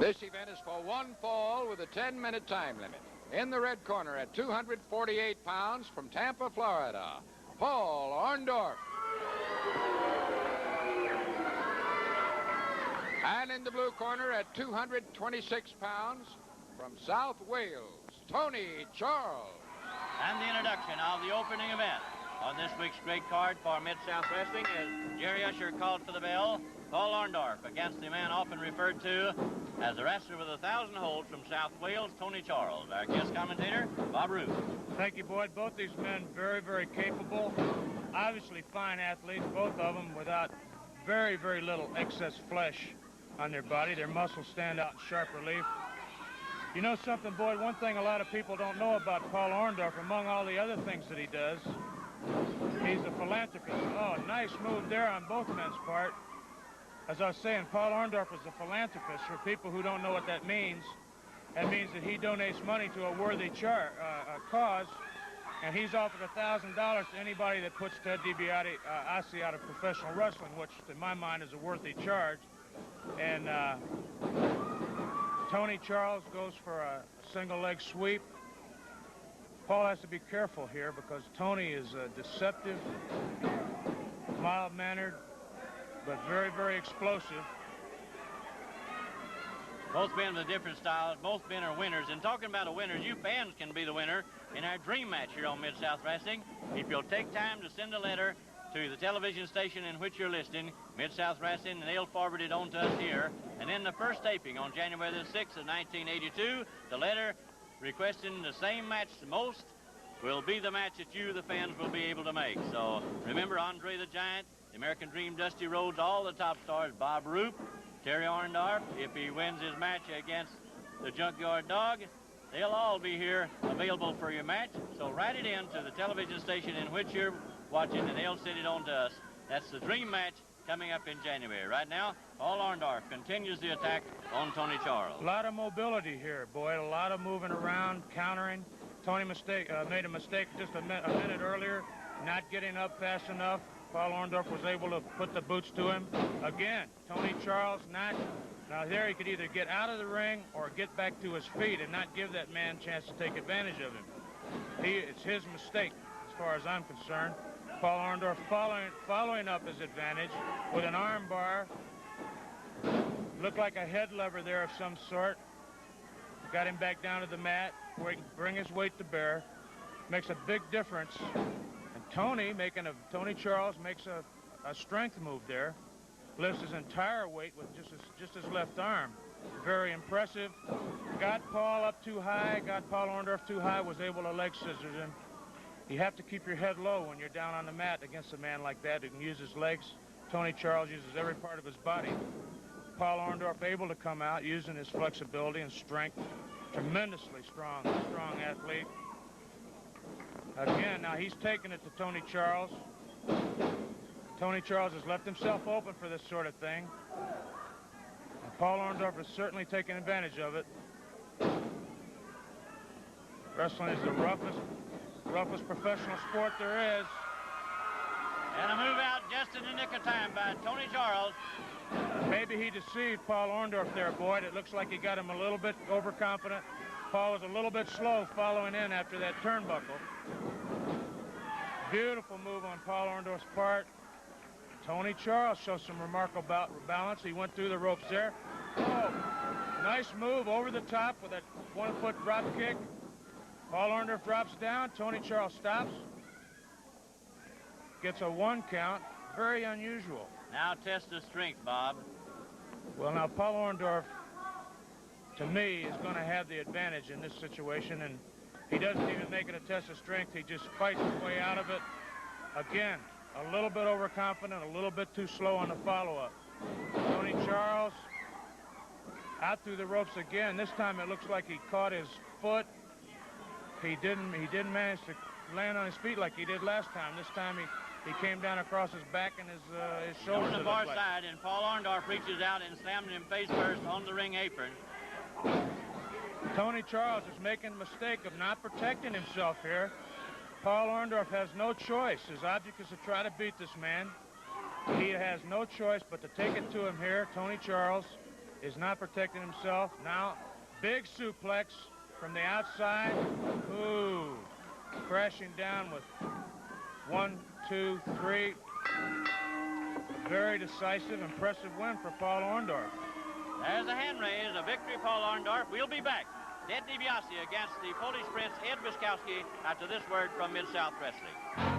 This event is for one fall with a 10-minute time limit. In the red corner at 248 pounds from Tampa, Florida, Paul Orndorff. And in the blue corner at 226 pounds from South Wales, Tony Charles. And the introduction of the opening event on this week's great card for Mid-South Wrestling is Jerry Usher called for the bell. Paul Orndorff against the man often referred to as the wrestler with 1,000 holds from South Wales, Tony Charles. Our guest commentator, Bob Root. Thank you, Boyd. Both these men very, very capable. Obviously fine athletes, both of them without very, very little excess flesh on their body. Their muscles stand out in sharp relief. You know something, Boyd? One thing a lot of people don't know about Paul Orndorff, among all the other things that he does, he's a philanthropist. Oh, nice move there on both men's part. As I was saying, Paul Orndorff is a philanthropist. For people who don't know what that means that he donates money to a worthy cause, and he's offered $1,000 to anybody that puts Ted DiBiase out of professional wrestling, which, in my mind, is a worthy charge. And Tony Charles goes for a single-leg sweep. Paul has to be careful here because Tony is deceptive, mild-mannered, but very, very explosive. Both men with different styles. Both men are winners. And talking about a winner, you fans can be the winner in our dream match here on Mid-South Wrestling. If you'll take time to send a letter to the television station in which you're listening, Mid-South Wrestling, and they'll forward it on to us here. And then the first taping on January the 6th of 1982, the letter requesting the same match the most will be the match that you, the fans, will be able to make. So remember, Andre the Giant, the American Dream, Dusty Rhodes, all the top stars, Bob Roop, Terry Orndorff, if he wins his match against the Junkyard Dog, they'll all be here available for your match. So write it in to the television station in which you're watching, and they'll send it on to us. That's the dream match coming up in January. Right now, Paul Orndorff continues the attack on Tony Charles. A lot of mobility here, Boyd. A lot of moving around, countering. Tony made a mistake just a minute earlier, not getting up fast enough. Paul Orndorff was able to put the boots to him. Again, Tony Charles not. Now there he could either get out of the ring or get back to his feet and not give that man a chance to take advantage of him. It's his mistake as far as I'm concerned. Paul Orndorff following up his advantage with an arm bar. Looked like a head lever there of some sort. Got him back down to the mat where he can bring his weight to bear. Makes a big difference. And Tony Charles makes a strength move there. Lifts his entire weight with just his left arm. Very impressive. Got Paul up too high, got Paul Orndorff too high, was able to leg scissors him. You have to keep your head low when you're down on the mat against a man like that who can use his legs. Tony Charles uses every part of his body. Paul Orndorff able to come out using his flexibility and strength. Tremendously strong athlete. Again, now he's taking it to Tony Charles. Tony Charles has left himself open for this sort of thing. And Paul Orndorff is certainly taking advantage of it. Wrestling is the roughest professional sport there is. And a move out just in the nick of time by Tony Charles. Maybe he deceived Paul Orndorff there, Boyd. It looks like he got him a little bit overconfident. Paul was a little bit slow following in after that turnbuckle. Beautiful move on Paul Orndorff's part. Tony Charles shows some remarkable balance. He went through the ropes there. Oh, nice move over the top with that one-foot drop kick. Paul Orndorff drops down. Tony Charles stops. Gets a 1 count. Very unusual. Now test the strength, Bob. Well, now Paul Orndorff, to me, is going to have the advantage in this situation, and he doesn't even make it a test of strength. He just fights his way out of it. Again, a little bit overconfident, a little bit too slow on the follow-up. Tony Charles out through the ropes again. This time it looks like he caught his foot. He didn't manage to land on his feet like he did last time. This time he came down across his back and his shoulders. On the far side, and Paul Orndorff reaches out and slams him face first on the ring apron. Tony Charles is making a mistake of not protecting himself here. Paul Orndorff has no choice. His object is to try to beat this man. He has no choice but to take it to him here. Tony Charles is not protecting himself. Now, big suplex from the outside. Ooh, crashing down with 1, 2, 3. Very decisive, impressive win for Paul Orndorff. There's a hand raise, a victory, Paul Orndorff. We'll be back. Ted DiBiase against the Polish Prince, Ed Wiskowski, after this word from Mid-South Wrestling.